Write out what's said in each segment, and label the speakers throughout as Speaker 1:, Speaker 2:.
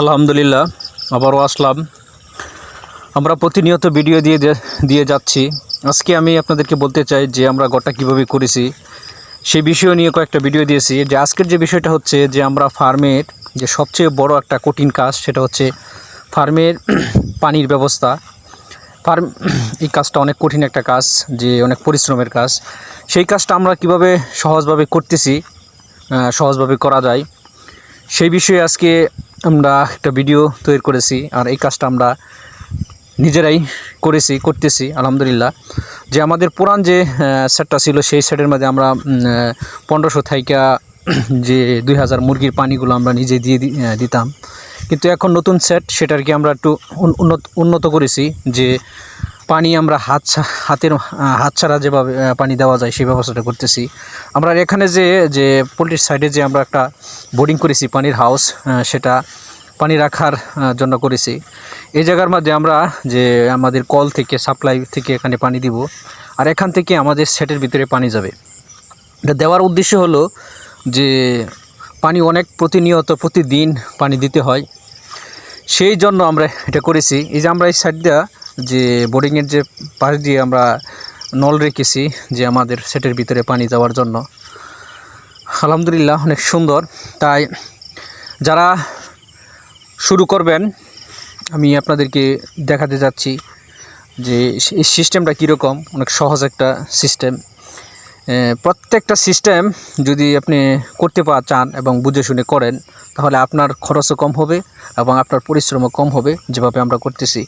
Speaker 1: আলহামদুলিল্লাহ আবারও আসলাম। আমরা প্রতিনিয়ত ভিডিও দিয়ে যাচ্ছি। আজকে আমি আপনাদেরকে বলতে চাই যে আমরা ঘরটা কীভাবে করেছি সেই বিষয় নিয়ে কয়েকটা ভিডিও দিয়েছি। যে আজকের যে বিষয়টা হচ্ছে যে আমরা ফার্মের যে সবচেয়ে বড় একটা কঠিন কাজ সেটা হচ্ছে ফার্মের পানির ব্যবস্থা। এই কাজটা অনেক কঠিন একটা কাজ, যে অনেক পরিশ্রমের কাজ। সেই কাজটা আমরা কিভাবে সহজভাবে করতেছি, সহজভাবে করা যায় সেই বিষয়ে আজকে আমরা একটা ভিডিও তৈরি করেছি। আর এই কাজটা আমরা নিজেরাই করতেছি আলহামদুলিল্লাহ। যে আমাদের পুরান যে সেটটা ছিল সেই সেটের মধ্যে আমরা 1500 থাইকা যে 2000 মুরগির পানিগুলো আমরা নিজে দিতাম, কিন্তু এখন নতুন সেট সেটাকে আমরা একটু উন্নত করেছি। যে পানি আমরা হাত ছাড়া যেভাবে পানি দেওয়া যায় সেই ব্যবস্থাটা করতেছি আমরা। এখানে যে পোলট্রির সাইডে যে আমরা একটা বোর্ডিং করেছি পানির হাউস, সেটা পানি রাখার জন্য করেছি। এই জায়গার মধ্যে আমরা যে আমাদের কল থেকে সাপ্লাই থেকে এখানে পানি দিব, আর এখান থেকে আমাদের সেটের ভিতরে পানি যাবে। এটা দেওয়ার উদ্দেশ্য হলো যে পানি অনেক প্রতিদিন পানি দিতে হয়, সেই জন্য আমরা এটা করেছি। এই যে আমরা এই সাইডটা যে বোর্ডিংয়ের যে পাশ দিয়ে আমরা নল রেখেছি যে আমাদের সেটের ভিতরে পানি যাওয়ার জন্য। আলহামদুলিল্লাহ অনেক সুন্দর। তাই যারা শুরু করবেন আমি আপনাদেরকে দেখাতে যাচ্ছি যে এই সিস্টেমটা কীরকম। অনেক সহজ একটা সিস্টেম। প্রত্যেকটা সিস্টেম যদি আপনি করতে চান এবং বুঝে শুনে করেন তাহলে আপনার খরচও কম হবে এবং আপনার পরিশ্রমও কম হবে। যেভাবে আমরা করতেছি,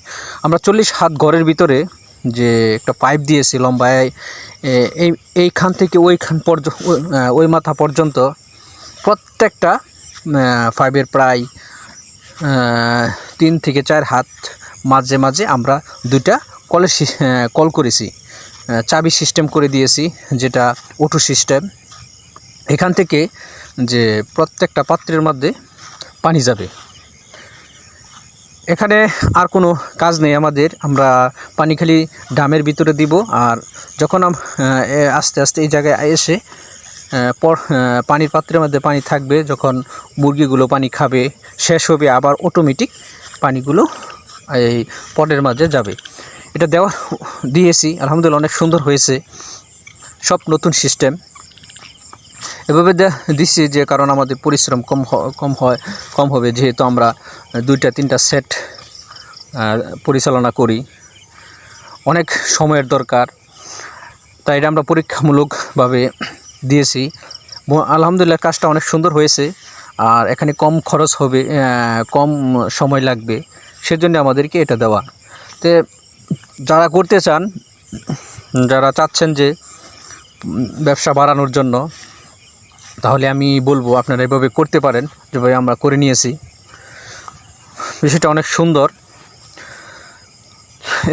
Speaker 1: আমরা 40 হাত ঘরের ভিতরে যে একটা পাইপ দিয়েছি লম্বায়, এইখান থেকে ওই মাথা পর্যন্ত প্রত্যেকটা পাইপের প্রায় 3 থেকে 4 হাত মাঝে মাঝে আমরা দুইটা কল করেছি। চাবি সিস্টেম করে দিয়েছি, যেটা অটো সিস্টেম। এখান থেকে যে প্রত্যেকটা পাত্রের মধ্যে পানি যাবে। এখানে আর কোনো কাজ নেই আমাদের। আমরা পানি খালি ড্রামের ভিতরে দিব, আর যখন আস্তে আস্তে এই জায়গায় এসে পানির পাত্রের মধ্যে পানি থাকবে, যখন মুরগিগুলো পানি খাবে শেষ হবে আবার অটোমেটিক পানিগুলো এই পটের মাঝে যাবে। এটা দিয়েছি আলহামদুলিল্লাহ, অনেক সুন্দর হয়েছে। সব নতুন সিস্টেম এভাবে দিচ্ছি যে কারণ আমাদের পরিশ্রম কম হবে, যেহেতু আমরা 2-3টা সেট পরিচালনা করি, অনেক সময়ের দরকার। তাই এটা আমরা পরীক্ষামূলকভাবে দিয়েছি। আলহামদুলিল্লাহ কাজটা অনেক সুন্দর হয়েছে, আর এখানে কম খরচ হবে, কম সময় লাগবে, সেজন্য আমাদেরকে এটা দেওয়া। তো যারা করতে চান, যারা চাচ্ছেন যে ব্যবসা বাড়ানোর জন্য, তাহলে আমি বলবো আপনারা এভাবে করতে পারেন, যেভাবে আমরা করে নিয়েছি। বিষয়টা অনেক সুন্দর,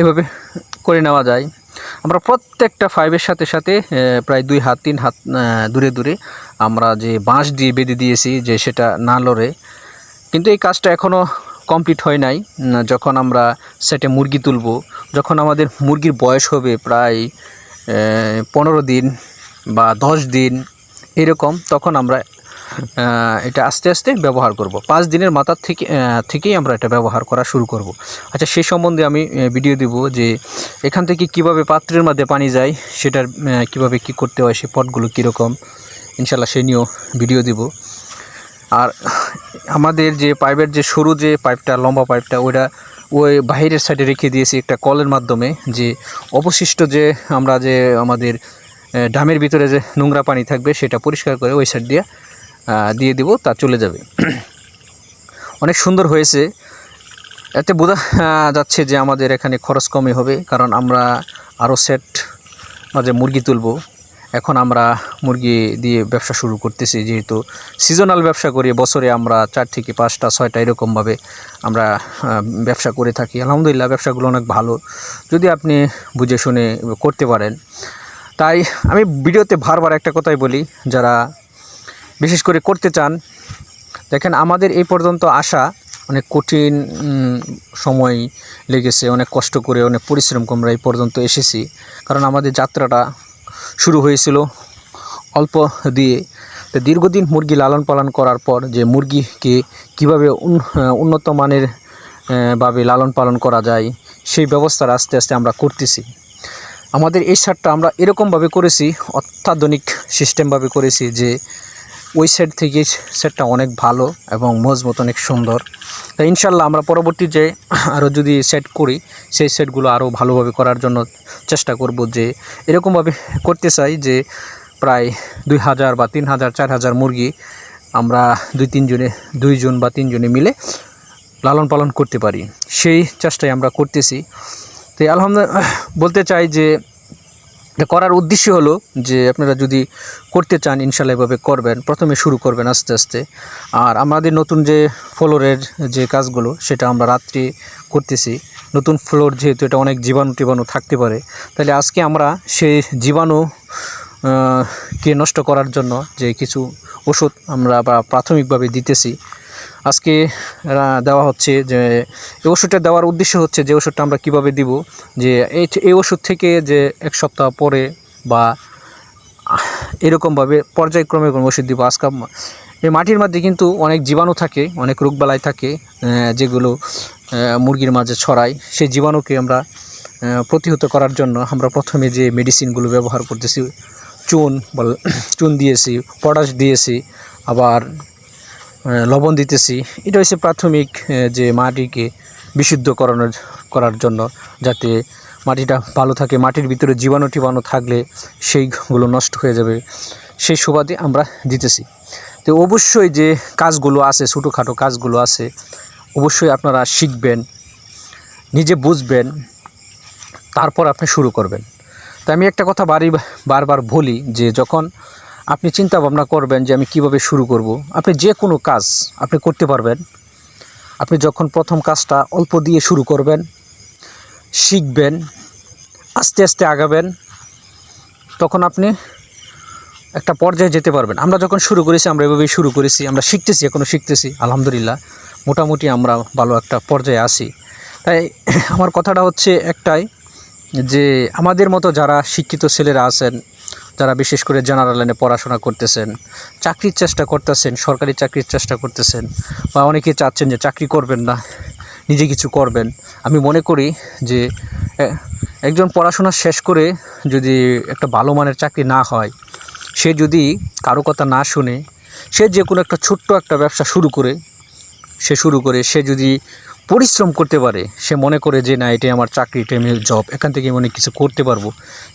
Speaker 1: এভাবে করে নেওয়া যায়। আমরা প্রত্যেকটা পাইপের সাথে সাথে প্রায় 2 হাত 3 হাত দূরে আমরা যে বাঁশ দিয়ে বেঁধে দিয়েছি, যে সেটা না লড়ে। কিন্তু এই কাজটা এখনও কমপ্লিট হয় নাই। যখন আমরা সেটে মুরগি তুলব, যখন আমাদের মুরগির বয়স হবে প্রায় 15 দিন বা 10 দিন এরকম, তখন আমরা এটা আস্তে আস্তে ব্যবহার করব। 5 দিনের মাথার থেকেই আমরা এটা ব্যবহার করা শুরু করব। আচ্ছা, সেই সম্বন্ধে আমি ভিডিও দেব যে এখান থেকে কিভাবে পাত্রের মধ্যে পানি যায়, সেটার কিভাবে কি করতে হয়, সেই পটগুলো কীরকম, ইনশাল্লাহ সেই নিয়েও ভিডিও দেব। আর আমাদের যে পাইপের যে সরু যে পাইপটা, লম্বা পাইপটা, ওই বাইরের সাইডে রেখে দিয়েছি একটা কলের মাধ্যমে, যে অবশিষ্ট যে আমরা যে আমাদের ড্রামের ভিতরে যে নোংরা পানি থাকবে সেটা পরিষ্কার করে ওই সাইড দিয়ে দেব, তা চলে যাবে। অনেক সুন্দর হয়েছে। এতে বোঝা যাচ্ছে যে আমাদের এখানে খরচ কমই হবে, কারণ আমরা আরও সেট মাঝে মুরগি তুলব। এখন আমরা মুরগি দিয়ে ব্যবসা শুরু করতেছি, যেহেতু সিজনাল ব্যবসা করি, বছরে আমরা 4 থেকে 5টা 6টা এরকমভাবে আমরা ব্যবসা করে থাকি। আলহামদুলিল্লাহ ব্যবসাগুলো অনেক ভালো, যদি আপনি বুঝে শুনে করতে পারেন। তাই আমি ভিডিওতে বারবার একটা কথাই বলি, যারা বিশেষ করে করতে চান, দেখেন আমাদের এই পর্যন্ত আসা অনেক কঠিন সময় লেগেছে, অনেক কষ্ট করে, অনেক পরিশ্রম করে আমরা এই পর্যন্ত এসেছি। কারণ আমাদের যাত্রাটা শুরু হয়েছিল অল্প দিয়ে। তো তো দীর্ঘদিন মুরগি লালন পালন করার পর যে মুরগিকে কীভাবে উন্নত মানের ভাবে লালন পালন করা যায় সেই ব্যবস্থার আস্তে আস্তে আমরা করতেছি। আমাদের এই সারটা আমরা এরকমভাবে করেছি, অত্যাধুনিক সিস্টেমভাবে করেছি যে ওই সাইড থেকে সেটটা অনেক ভালো এবং মজবুত, অনেক সুন্দর। তাই ইনশাল্লাহ আমরা পরবর্তী যে আরও যদি সেট করি সেই সেটগুলো আরও ভালোভাবে করার জন্য চেষ্টা করব। যে এরকমভাবে করতে চাই যে প্রায় 2000 বা 3000 4000 মুরগি আমরা 2জন বা 3 জনে মিলে লালন পালন করতে পারি, সেই চেষ্টাই আমরা করতেছি। তো আলহামদুলিল্লাহ বলতে চাই যে করার উদ্দেশ্য হলো যে আপনারা যদি করতে চান ইনশাল্লাহ এভাবে করবেন, প্রথমে শুরু করবেন আস্তে আস্তে। আর আমাদের নতুন যে ফ্লোরের যে কাজগুলো সেটা আমরা রাত্রি করতেছি। নতুন ফ্লোর যেহেতু এটা অনেক জীবাণু থাকতে পারে, তাহলে আজকে আমরা সেই জীবাণু কে নষ্ট করার জন্য যে কিছু ওষুধ আমরা প্রাথমিকভাবে দিতেছি আজকে দেওয়া হচ্ছে। যে এই ওষুধটা দেওয়ার উদ্দেশ্য হচ্ছে যে ওষুধটা আমরা কীভাবে দিব, যে এই ওষুধ থেকে যে 1 সপ্তাহ পরে বা এরকমভাবে পর্যায়ক্রমে কোনো ওষুধ দিব। আজকে এই মাটির মধ্যে কিন্তু অনেক জীবাণু থাকে, অনেক রোগবালাই থাকে যেগুলো মুরগির মাঝে ছড়ায়। সেই জীবাণুকে আমরা প্রতিহত করার জন্য আমরা প্রথমে যে মেডিসিনগুলো ব্যবহার করতেছি, চুন দিয়েছি, পটাশ দিয়েছি, আবার লবণ দিতেছি। এটা হচ্ছে প্রাথমিক যে মাটিকে বিশুদ্ধ করার জন্য, যাতে মাটিটা ভালো থাকে। মাটির ভিতরে জীবাণু থাকলে সেইগুলো নষ্ট হয়ে যাবে, সেই সুবাদে আমরা দিতেছি। তো অবশ্যই যে কাজগুলো আছে, ছোটোখাটো কাজগুলো আছে, অবশ্যই আপনারা শিখবেন, নিজে বুঝবেন, তারপর আপনি শুরু করবেন। তো আমি একটা কথা বারবার বলি যে যখন আপনি চিন্তা ভাবনা করবেন যে আমি কিভাবে শুরু করব, আপনি যে কোনো কাজ আপনি করতে পারবেন। আপনি যখন প্রথম কাজটা অল্প দিয়ে শুরু করবেন, শিখবেন, আস্তে আস্তে আগাবেন, তখন আপনি একটা পর্যায়ে যেতে পারবেন। আমরা যখন শুরু করেছি আমরা এভাবেই শুরু করেছি, আমরা শিখতেছি, এখনও শিখতেছি। আলহামদুলিল্লাহ মোটামুটি আমরা ভালো একটা পর্যায়ে আসি। তাই আমার কথাটা হচ্ছে একটাই, যে আমাদের মতো যারা শিক্ষিত ছেলেরা আছেন, যারা বিশেষ করে জেনারেল লাইনে পড়াশোনা করতেছেন, চাকরির চেষ্টা করতেছেন, সরকারি চাকরির চেষ্টা করতেছেন, বা অনেকে চাচ্ছেন যে চাকরি করবেন না, নিজে কিছু করবেন, আমি মনে করি যে একজন পড়াশোনা শেষ করে যদি একটা ভালো মানের চাকরি না হয়, সে যদি কারো কথা না শুনে সে যে কোনো একটা ছোট্ট একটা ব্যবসা শুরু করে সে যদি পরিশ্রম করতে পারে, সে মনে করে যে না এটাই আমার চাকরি, এটাই আমার জব, এখান থেকে অনেক কিছু করতে পারবো,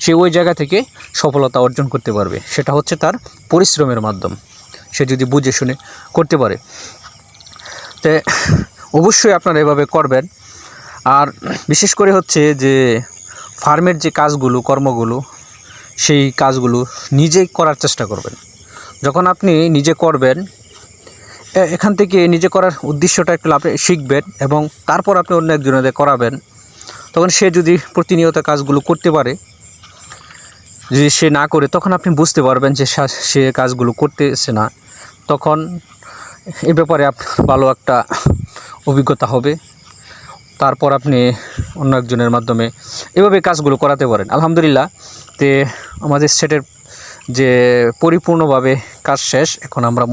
Speaker 1: সে ওই জায়গা থেকে সফলতা অর্জন করতে পারবে। সেটা হচ্ছে তার পরিশ্রমের মাধ্যম, সে যদি বুঝে শুনে করতে পারে। তো অবশ্যই আপনারা এভাবে করবেন। আর বিশেষ করে হচ্ছে যে ফার্মের যে কাজগুলো, কর্মগুলো, সেই কাজগুলো নিজেই করার চেষ্টা করবেন। যখন আপনি নিজে করবেন, এখান থেকে নিজে করার উদ্দেশ্যটা একটু আপনি শিখবেন এবং তারপর আপনি অন্য একজনের করাবেন। তখন সে যদি প্রতিনিয়ত কাজগুলো করতে পারে, যদি সে না করে, তখন আপনি বুঝতে পারবেন যে সে কাজগুলো করতেছে না। তখন এ ব্যাপারে আপনার ভালো একটা অভিজ্ঞতা হবে। তারপর আপনি অন্য একজনের মাধ্যমে এভাবে কাজগুলো করাতে পারেন। আলহামদুলিল্লাহ, তে আমাদের সেটের যে পরিপূর্ণভাবে কাজ শেষ। এখন আমরা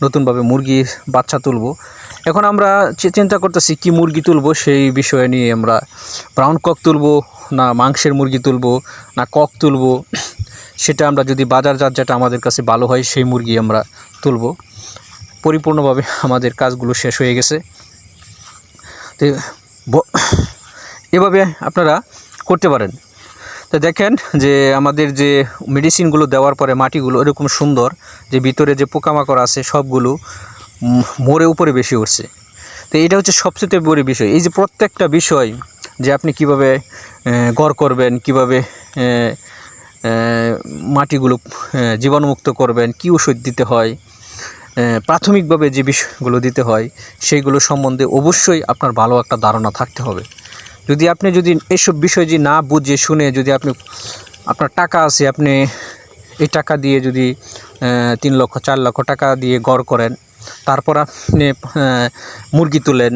Speaker 1: নতুনভাবে মুরগির বাচ্চা তুলব। এখন আমরা চিন্তা করতেছি কি মুরগি তুলব, সেই বিষয়ে নিয়ে আমরা ব্রাউন কক তুলব না মাংসের মুরগি তুলব না কক তুলব, সেটা আমরা যদি বাজারজাত যেটা আমাদের কাছে ভালো হয় সেই মুরগি আমরা তুলব। পরিপূর্ণভাবে আমাদের কাজগুলো শেষ হয়ে গেছে। তো এভাবে আপনারা করতে পারেন। তো দেখেন যে আমাদের যে মেডিসিনগুলো দেওয়ার পরে মাটিগুলো এরকম সুন্দর, যে ভিতরে যে পোকামাকড় আছে সবগুলো মরে উপরে বেশি উঠছে। তো এটা হচ্ছে সবচেয়ে বড় বিষয়। এই যে প্রত্যেকটা বিষয়, যে আপনি কিভাবে ঘর করবেন, কিভাবে মাটিগুলো জীবাণুমুক্ত করবেন, কি ওষুধ দিতে হয়, প্রাথমিকভাবে যে বিষয়গুলো দিতে হয়, সেইগুলো সম্বন্ধে অবশ্যই আপনার ভালো একটা ধারণা থাকতে হবে। যদি আপনি এইসব বিষয় যদি না বুঝে শুনে, যদি আপনার টাকা আছে, আপনি এই টাকা দিয়ে যদি 3 লক্ষ 4 লক্ষ টাকা দিয়ে ঘর করেন, তারপর আপনি মুরগি তুলেন,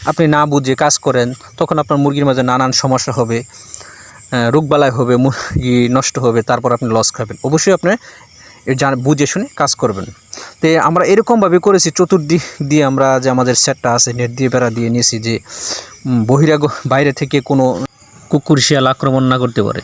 Speaker 1: আপনি না বুঝে কাজ করেন, তখন আপনার মুরগির মাঝে নানান সমস্যা হবে, রোগবালাই হবে, মুরগি নষ্ট হবে, তারপর আপনি লস খাবেন। অবশ্যই আপনি বুঝে শুনে কাজ করবেন। তো আমরা এরকমভাবে করেছি, চতুর্দিক দিয়ে আমরা যে আমাদের সেটটা আছে নেট দিয়ে বেড়া দিয়ে নিয়েছি, যে বাইরে থেকে কোনো কুকুর শিয়াল আক্রমণ না করতে পারে।